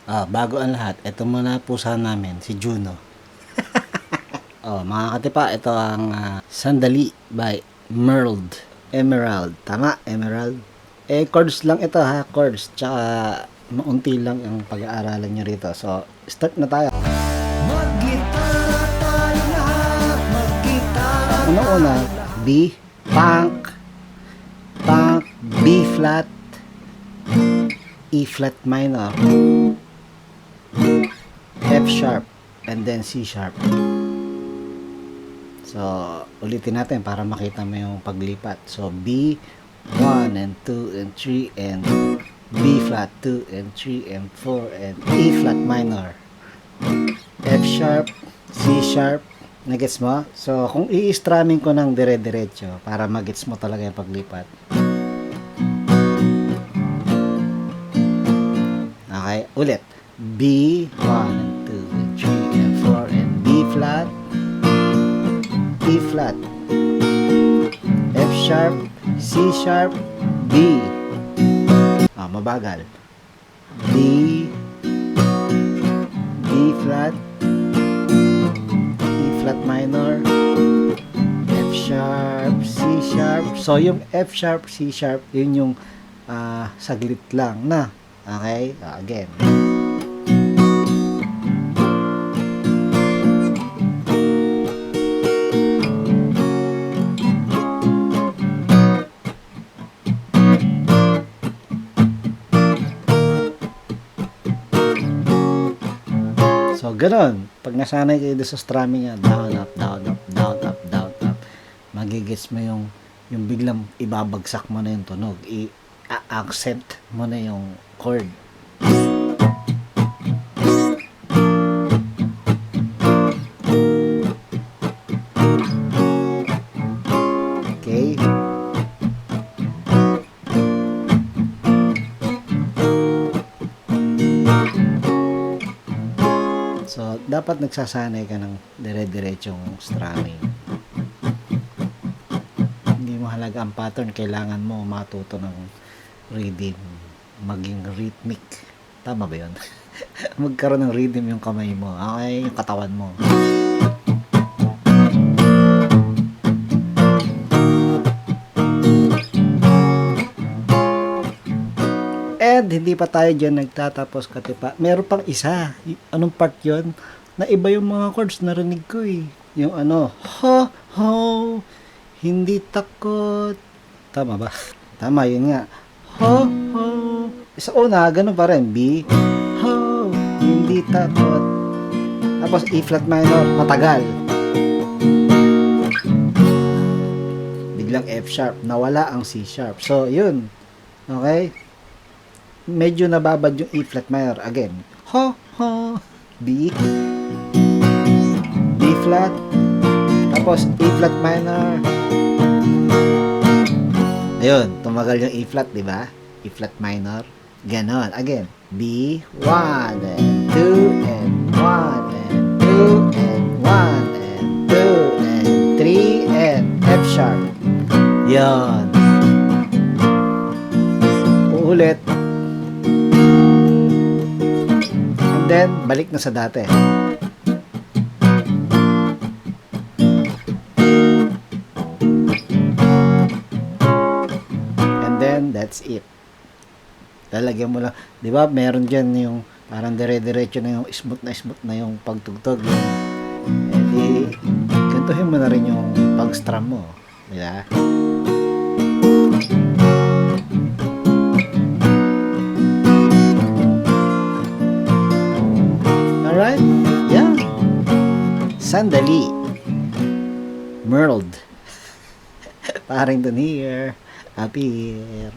Bago ang lahat, ito muna pusa namin, si Juno. Mga katipa, ito ang Sandali by Emerald. Tama, Emerald. Chords lang ito ha, chords. Tsaka maunti lang ang pag-aaralan nyo rito. So, start na tayo. Mag-gitara tayo lahat, mag-gitara. Una-una, B, punk, B flat, E flat minor, F sharp, and then C sharp. So, ulitin natin para makita mo yung paglipat. So, B, 1 and 2 and 3 and B flat 2 and 3 and 4 and E flat minor, F sharp, C sharp. Nagets mo? So, kung i-strumming ko ng dire-diretso para magets mo talaga yung paglipat. Okay, ulit. B, 1 and 2 and 3 and 4 and B flat, E flat, F sharp, C sharp, B. Mabagal. B flat, E flat minor, F sharp, C sharp. So, yung F sharp, C sharp, yun yung saglit lang na. Okay? Again. So, ganun. Pag nasanay kayo sa strumming yan, down, up, down, up, down, up, down, up, magigets mo yung biglang ibabagsak mo na yung tunog. I-accent mo na yung chord. Okay? So, dapat nagsasanay ka ng dire-diretsong strumming. Hindi mo halaga ang pattern, kailangan mo matuto ng rhythm, maging rhythmic. Tama ba yun? Magkaroon ng rhythm yung kamay mo, okay, yung katawan mo. And hindi pa tayo dyan nagtatapos, katipa. Meron pang isa. Anong part yon? Na iba yung mga chords narinig ko eh. Yung ano, ho, ho, hindi takot. Tama ba? Tama, yun nga. Ho, ho. Sa una, ganun pa rin. B, ho, hindi takot. Tapos E flat minor, matagal. Biglang F sharp, nawala ang C sharp. So, yun. Okay? Medyo nababad yung E flat minor. Again, ho, ho, B, B flat, tapos E flat minor. Ayun, tumagal yung E flat, di ba? E flat minor. Ganon. Again, B, 1 and 2 and 1 and 2 and 1 and 2 and 3 and F sharp. Yan. Uulit. And then, balik na sa dati. And then, that's it. Lalagyan mo lang, di ba, meron dyan yung parang dire-diretso na yung smooth na yung pagtugtog. Gantuhin mo na rin yung pag-strum mo. Di ba? Alright? Yeah. Sandali. Merled. Paring dun here. Up here.